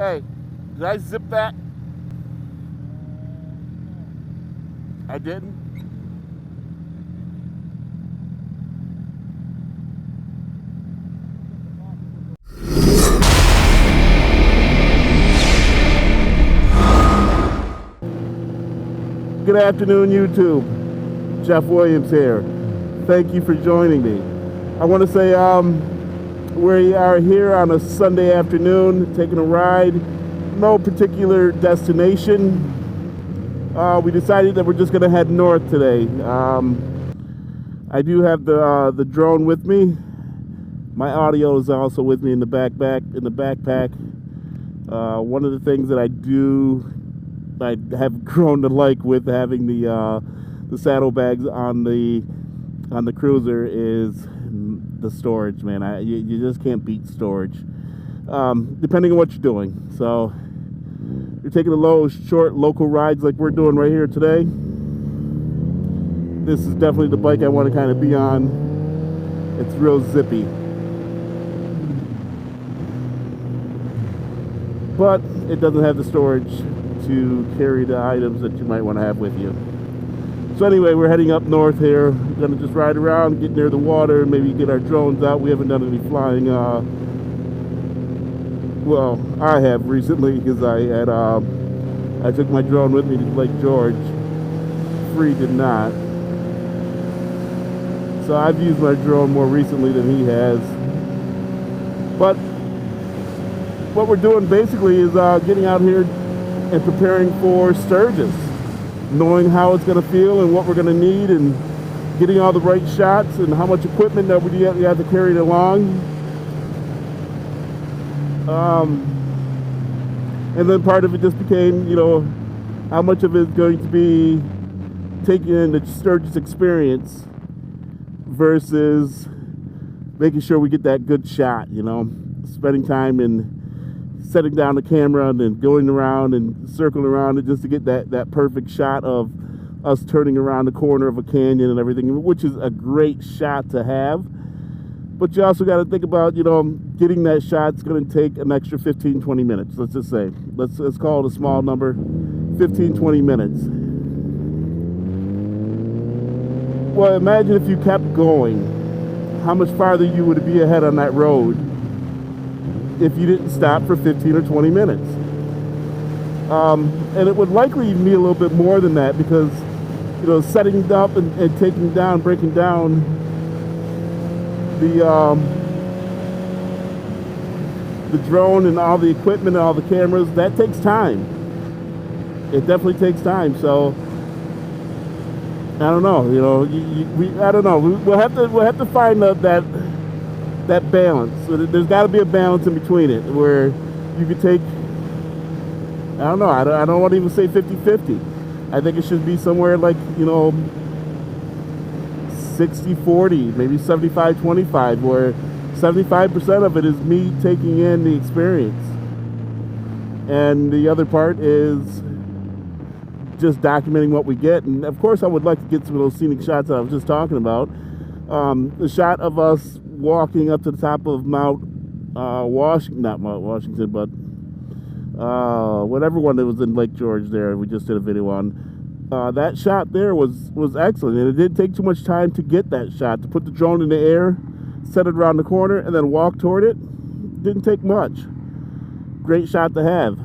Hey, did I zip that? I didn't? Good afternoon, YouTube. Jeff Williams here. Thank you for joining me. I want to say we are here on a Sunday afternoon taking a ride. No particular destination. We decided that we're just going to head north today. I do have the drone with me. My audio is also with me in the backpack. One of the things that I have grown to like with having the saddlebags on the cruiser is the storage, man. You just can't beat storage, depending on what you're doing. So you're taking a short local rides like we're doing right here today. This is definitely the bike I want to kind of be on. It's real zippy, but it doesn't have the storage to carry the items that you might want to have with you. So anyway, we're heading up north here. We're going to just ride around, get near the water, and maybe get our drones out. We haven't done any flying. Well, I have recently because I took my drone with me to Lake George. Free did not. So I've used my drone more recently than he has. But what we're doing basically is getting out here and preparing for Sturgis, knowing how it's going to feel and what we're going to need, and getting all the right shots and how much equipment that we have to carry it along. And then part of it just became, how much of it is going to be taking in the Sturgis experience versus making sure we get that good shot, spending time in setting down the camera and then going around and circling around it just to get that perfect shot of us turning around the corner of a canyon and everything, which is a great shot to have. But you also got to think about, getting that shot is going to take an extra 15-20 minutes. Let's just say, let's call it a small number, 15-20 minutes. Well, imagine if you kept going, how much farther you would be ahead on that road if you didn't stop for 15 or 20 minutes. And it would likely be a little bit more than that because, setting up and taking down, breaking down the drone and all the equipment and all the cameras, that takes time. It definitely takes time. So I don't know. I don't know. We'll have to find that balance. So there's got to be a balance in between it where you could take, I don't know, I don't want to even say 50-50. I think it should be somewhere like, 60-40, maybe 75-25, where 75% of it is me taking in the experience. And the other part is just documenting what we get. And of course I would like to get some of those scenic shots that I was just talking about. The shot of us walking up to the top of not Mount Washington, but whatever one that was in Lake George there, we just did a video on. That shot there was excellent, and it didn't take too much time to get that shot. To put the drone in the air, set it around the corner, and then walk toward it, didn't take much. Great shot to have.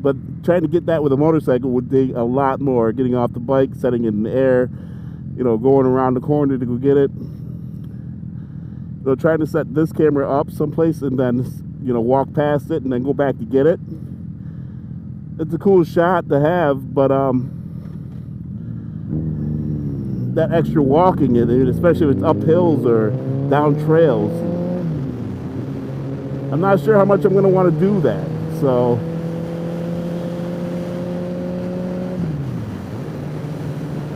But trying to get that with a motorcycle would take a lot more. Getting off the bike, setting it in the air, going around the corner to go get it. Trying to set this camera up someplace and then, walk past it and then go back to get it. It's a cool shot to have, but that extra walking, especially if it's up hills or down trails, I'm not sure how much I'm going to want to do that. So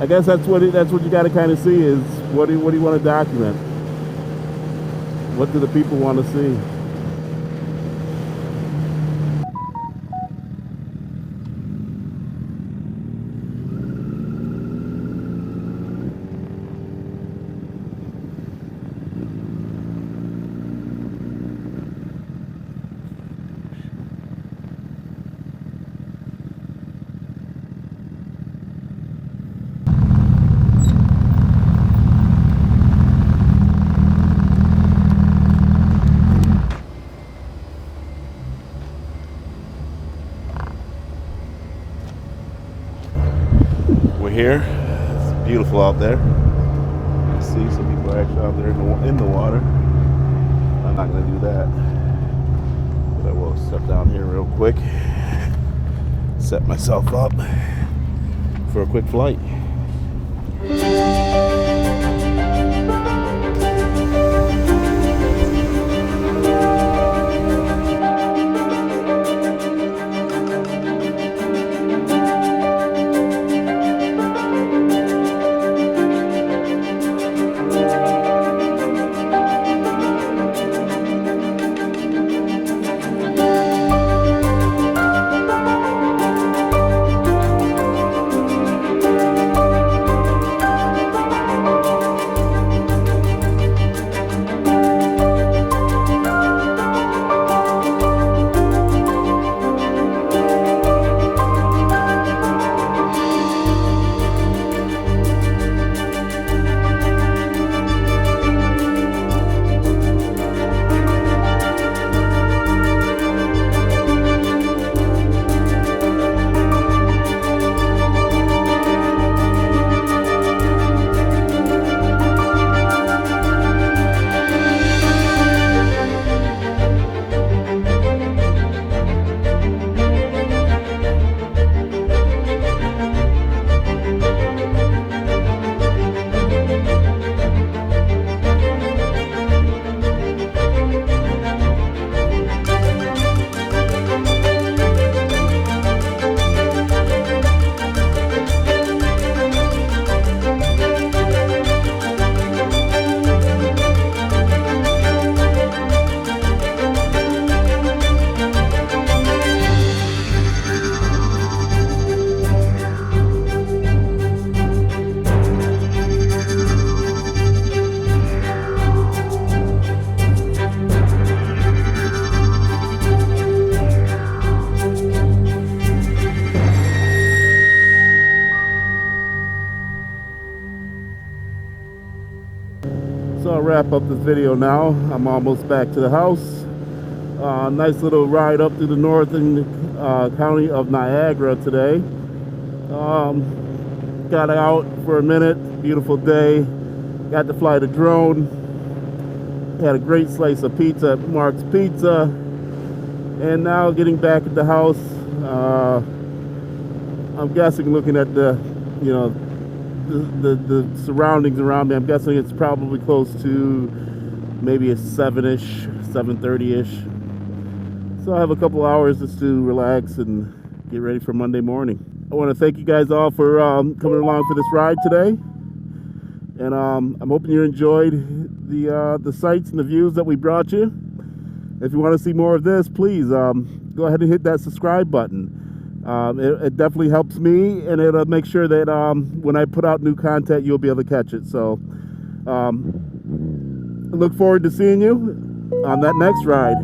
I guess that's what you got to kind of see is what do you want to document? What do the people want to see? We're here. It's beautiful out there. I see some people are actually out there in the water. I'm not going to do that. But I will step down here real quick. Set myself up for a quick flight. So I'll wrap up this video now. I'm almost back to the house. Nice little ride up through the northern county of Niagara today. Got out for a minute. Beautiful day. Got to fly the drone. Had a great slice of pizza at Mark's Pizza. And now getting back at the house. I'm guessing, looking at the, you know, the surroundings around me, I'm guessing it's probably close to maybe a 7-ish, 7:30-ish. So I have a couple hours just to relax and get ready for Monday morning. I want to thank you guys all for coming along for this ride today. And I'm hoping you enjoyed the sights and the views that we brought you. If you want to see more of this, please go ahead and hit that subscribe button. It definitely helps me, and it'll make sure that when I put out new content, you'll be able to catch it. So look forward to seeing you on that next ride.